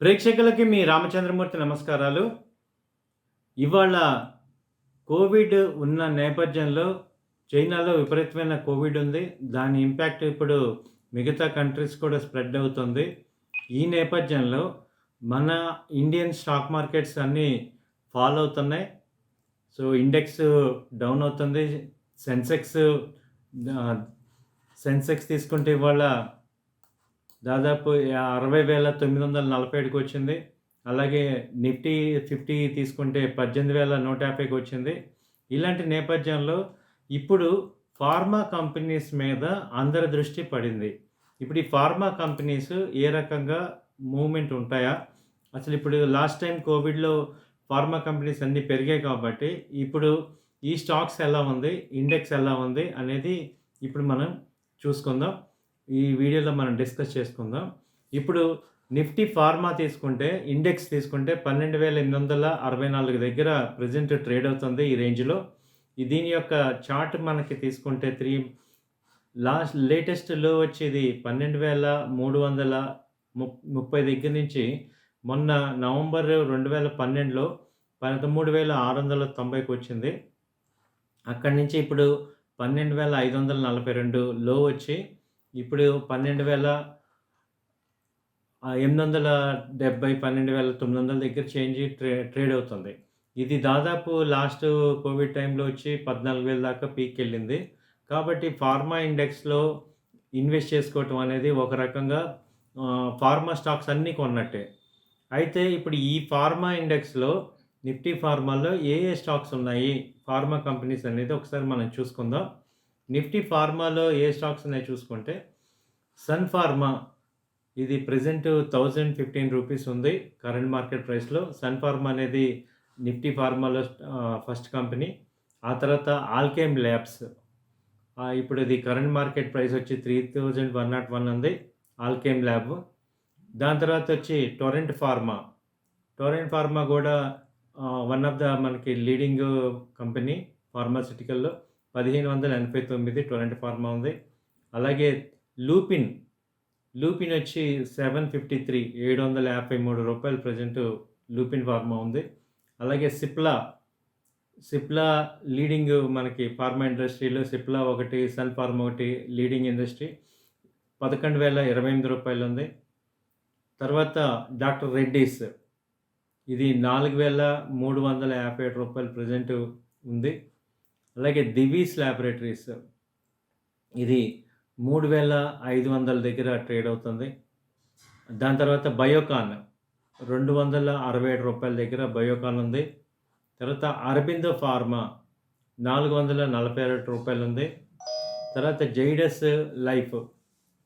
ప్రేక్షకులకి మీ రామచంద్రమూర్తి నమస్కారాలు. ఇవాళ కోవిడ్ ఉన్న నేపథ్యంలో చైనాలో విపరీతమైన కోవిడ్ ఉంది. దాని ఇంపాక్ట్ ఇప్పుడు మిగతా కంట్రీస్ కూడా స్ప్రెడ్ అవుతుంది. ఈ నేపథ్యంలో మన ఇండియన్ స్టాక్ మార్కెట్స్ అన్నీ ఫాల్ అవుతున్నాయి. సో, ఇండెక్స్ డౌన్ అవుతుంది. సెన్సెక్స్ ఆహ్, సెన్సెక్స్ తీసుకుంటే ఇవాళ దాదాపు 60,947కి వచ్చింది. అలాగే నిఫ్టీ 50 తీసుకుంటే 18,150కి వచ్చింది. ఇలాంటి నేపథ్యంలో ఇప్పుడు ఫార్మా కంపెనీస్ మీద అందరి దృష్టి పడింది. ఇప్పుడు ఈ ఫార్మా కంపెనీస్ ఏ రకంగా మూవ్‌మెంట్ ఉంటాయా? అసలు ఇప్పుడు లాస్ట్ టైమ్ కోవిడ్‌లో ఫార్మా కంపెనీస్ అన్నీ పెరిగాయి కాబట్టి, ఇప్పుడు ఈ స్టాక్స్ ఎలా ఉంది? ఇండెక్స్ ఎలా ఉంది? అనేది ఇప్పుడు మనం చూసుకుందాం. ఈ వీడియోలో మనం డిస్కస్ చేసుకుందాం. ఇప్పుడు నిఫ్టీ ఫార్మా తీసుకుంటే, ఇండెక్స్ తీసుకుంటే 12,864 దగ్గర ప్రెజెంట్ ట్రేడ్ అవుతుంది ఈ రేంజ్‌లో. దీని యొక్క చార్ట్ మనకి తీసుకుంటే లేటెస్ట్ లో వచ్చేది 12,330 దగ్గర నుంచి మొన్న నవంబర్ 2012లో 13,690కి వచ్చింది. అక్కడి నుంచి ఇప్పుడు 12,542 లో వచ్చి ఇప్పుడు 12,870, 12,900 దగ్గర ట్రేడ్ అవుతుంది. ఇది దాదాపు లాస్ట్ కోవిడ్ టైంలో వచ్చి 14,000 దాకా పీక్‌కెళ్ళింది. కాబట్టి ఫార్మా ఇండెక్స్‌లో ఇన్వెస్ట్ చేసుకోవటం అనేది ఒక రకంగా ఫార్మా స్టాక్స్ అన్నీ కొన్నట్టే. అయితే ఇప్పుడు ఈ ఫార్మా ఇండెక్స్‌లో నిఫ్టీ ఫార్మాలో ఏ స్టాక్స్ ఉన్నాయి? ఫార్మా కంపెనీస్ అనేది ఒకసారి మనం చూసుకుందాం. నిఫ్టీ ఫార్మాలో ఏ స్టాక్స్ ఉన్నాయో చూసుకుంటే సన్ ఫార్మా ఇది ప్రెజెంట్ ₹1,015 ఉంది కరెంట్ మార్కెట్ ప్రైస్‌లో. సన్ ఫార్మా అనేది నిఫ్టీ ఫార్మాలో ఫస్ట్ కంపెనీ. ఆ తర్వాత ఆల్కెమ్ ల్యాబ్స్. ఇప్పుడు ఇది కరెంట్ మార్కెట్ ప్రైస్ వచ్చి 3,101 ఉంది ఆల్కెమ్ ల్యాబ్. దాని తర్వాత వచ్చి టొరెంట్ ఫార్మా. టొరెంట్ ఫార్మా కూడా వన్ ఆఫ్ ద మనకి లీడింగ్ కంపెనీ ఫార్మాస్యూటికల్‌లో 1,589 టొరెంట్ ఫార్మా ఉంది. అలాగే లూపిన్ వచ్చి 753 రూ. 753 ప్రెజెంట్ లూపిన్ ఫార్మా ఉంది. అలాగే సిప్లా లీడింగ్ మనకి ఫార్మా ఇండస్ట్రీలో సిప్లా ఒకటి, సన్ ఫార్మా ఒకటి లీడింగ్ ఇండస్ట్రీ. రూ. 11,028 ఉంది. తర్వాత డాక్టర్ రెడ్డీస్ ఇది రూ. 4,357 ప్రెజెంట్ ఉంది. అలాగే దివీస్ ల్యాబొరేటరీస్ ఇది 3,500 దగ్గర ట్రేడ్ అవుతుంది. దాని తర్వాత బయోకాన్ రూ. 267 దగ్గర బయోకాన్ ఉంది. తర్వాత అరబిందో ఫార్మా రూ. 442 ఉంది. తర్వాత జైడస్ లైఫ్ రూ.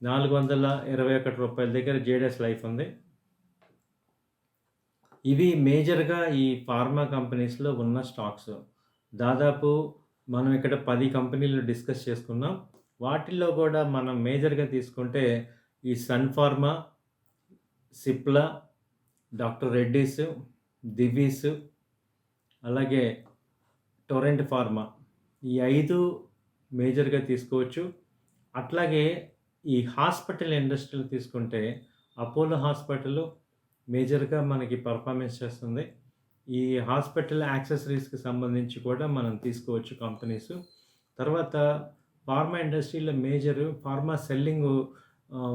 421 దగ్గర జైడస్ లైఫ్ ఉంది. ఇవి మేజర్‌గా ఈ ఫార్మా కంపెనీస్‌లో ఉన్న స్టాక్స్. దాదాపు మనం ఇక్కడ 10 కంపెనీలు డిస్కస్ చేసుకున్నాం. వాటిల్లో కూడా మనం మేజర్‌గా తీసుకుంటే ఈ సన్ ఫార్మా, సిప్లా, డాక్టర్ రెడ్డీస్, దివీస్, అలాగే టొరెంట్ ఫార్మా ఈ 5 మేజర్‌గా తీసుకోవచ్చు. అట్లాగే ఈ హాస్పిటల్ ఇండస్ట్రీలో తీసుకుంటే అపోలో హాస్పిటల్ మేజర్‌గా మనకి పర్ఫార్మెన్స్ చేస్తుంది. ఈ హాస్పిటల్ యాక్సెసరీస్‌కి సంబంధించి కూడా మనం తీసుకోవచ్చు కంపెనీస్. తర్వాత ఫార్మా ఇండస్ట్రీలో ఫార్మా సెల్లింగ్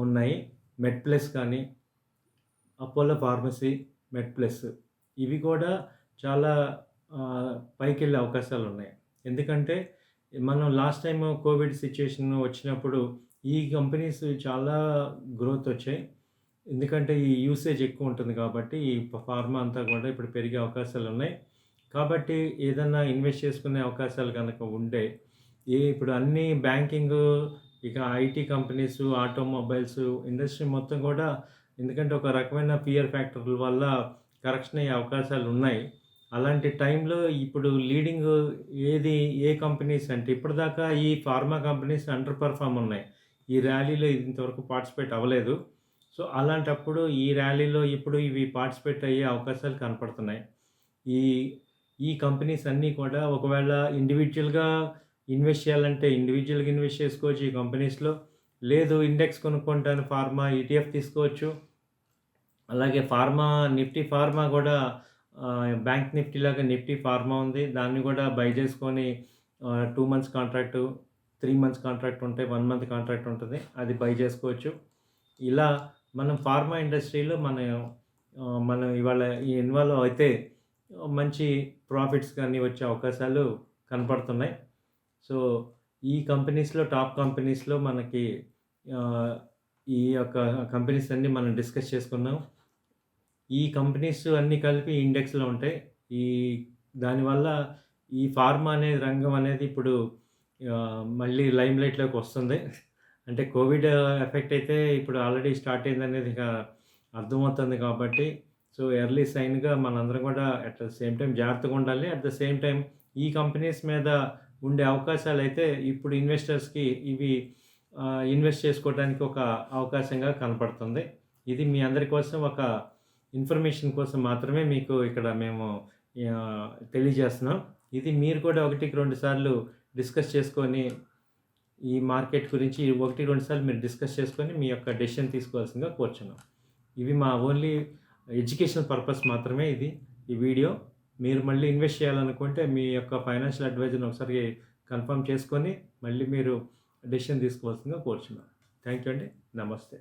ఉన్నాయి. మెడ్‌ప్లస్ కానీ, అపోలో ఫార్మసీ, మెడ్‌ప్లస్ ఇవి కూడా చాలా పైకెళ్ళే అవకాశాలు ఉన్నాయి. ఎందుకంటే మనం లాస్ట్ టైమ్ కోవిడ్ సిట్యుయేషన్ వచ్చినప్పుడు ఈ కంపెనీస్ చాలా గ్రోత్ వచ్చాయి. ఎందుకంటే ఈ యూసేజ్ ఎక్కువ ఉంటుంది కాబట్టి ఈ ఫార్మా అంతా కూడా ఇప్పుడు పెరిగే అవకాశాలు ఉన్నాయి. కాబట్టి ఏదన్నా ఇన్వెస్ట్ చేసుకునే అవకాశాలు కనుక ఉంటే ఇప్పుడు అన్ని బ్యాంకింగు, ఇక ఐటీ కంపెనీస్, ఆటోమొబైల్స్ ఇండస్ట్రీ మొత్తం కూడా ఎందుకంటే ఒక రకమైన ఫియర్ ఫ్యాక్టర్ల వల్ల కరెక్షన్ అయ్యే అవకాశాలు ఉన్నాయి. అలాంటి టైంలో ఇప్పుడు లీడింగ్ ఏ కంపెనీస్ అంటే ఇప్పటిదాకా ఈ ఫార్మా కంపెనీస్ అండర్ పెర్ఫార్మ్ ఉన్నాయి. ఈ ర్యాలీలో ఇంతవరకు పార్టిసిపేట్ అవ్వలేదు. సో, అలాంటప్పుడు ఈ ర్యాలీలో ఇప్పుడు ఇవి పార్టిసిపేట్ అయ్యే అవకాశాలు కనపడుతున్నాయి. ఈ ఈ కంపెనీస్ అన్నీ కూడా ఒకవేళ ఇండివిడ్యువల్‌గా ఇన్వెస్ట్ చేయాలంటే ఇండివిడ్యువల్‌గా ఇన్వెస్ట్ చేసుకోవచ్చు ఈ కంపెనీస్‌లో. లేదు ఇండెక్స్ కొనుక్కుంటాను ఫార్మా ఈటీఎఫ్ తీసుకోవచ్చు. అలాగే ఫార్మా, నిఫ్టీ ఫార్మా గూడా బ్యాంక్ నిఫ్టీలాగా నిఫ్టీ ఫార్మా ఉంది. దాన్ని గూడా బై చేసుకొని 2 మంత్స్ కాంట్రాక్టు, 3 మంత్స్ కాంట్రాక్ట్ ఉంటాయి. 1 మంత్ కాంట్రాక్ట్ ఉంటది. అది బై చేసుకోవచ్చు. ఇలా మనం ఫార్మా ఇండస్ట్రీలో మనం ఇవాళ ఇన్వాల్వ్ అయితే మంచి ప్రాఫిట్స్ గానీ వచ్చే అవకాశాలు కనపడుతున్నాయి. సో, ఈ కంపెనీస్‌లో టాప్ కంపెనీస్‌లో మనకి ఆహ్, ఈ యొక్క కంపెనీస్ అన్నీ మనం డిస్కస్ చేసుకున్నాం. ఈ కంపెనీస్ అన్నీ కలిపి ఇండెక్స్‌లో ఉంటాయి. ఈ దానివల్ల ఈ ఫార్మా అనే రంగం అనేది ఇప్పుడు మళ్ళీ లైమ్‌లైట్‌లోకి వస్తుంది. అంటే కోవిడ్ ఎఫెక్ట్ అయితే ఇప్పుడు ఆల్రెడీ స్టార్ట్ అయిందనేది ఇక అర్థమవుతుంది కాబట్టి, సో, ఎర్లీ సైన్‌గా మనందరం కూడా అట్ ద సేమ్ టైమ్ జాగ్రత్తగా ఉండాలి. అట్ ద సేమ్ టైమ్ ఈ కంపెనీస్ మీద ఉండే అవకాశాలైతే ఇప్పుడు ఇన్వెస్టర్స్‌కి ఇవి ఇన్వెస్ట్ చేసుకోవడానికి ఒక అవకాశంగా కనపడుతుంది. ఇది మీ అందరి కోసం ఒక ఇన్ఫర్మేషన్ కోసం మాత్రమే మీకు ఇక్కడ మేము తెలియజేస్తున్నాం. ఇది మీరు కూడా 1కి 2 సార్లు డిస్కస్ చేసుకొని ఈ మార్కెట్ గురించి 1, 2 సార్లు మీరు డిస్కస్ చేసుకొని మీ యొక్క డెసిషన్ తీసుకోవాల్సిందిగా కోరుచున్నాం. ఇవి మా ఓన్లీ ఎడ్యుకేషనల్ పర్పస్ మాత్రమే ఇది. ఈ వీడియో. మీరు మళ్ళీ ఇన్వెస్ట్ చేయాలనుకుంటే మీ యొక్క ఫైనాన్షియల్ అడ్వైజర్‌ని ఒకసారి కన్ఫర్మ్ చేసుకొని మళ్ళీ మీరు డెసిషన్ తీసుకోవాల్సిందిగా కోరుచున్నాం. థాంక్ యూ అండి. నమస్తే.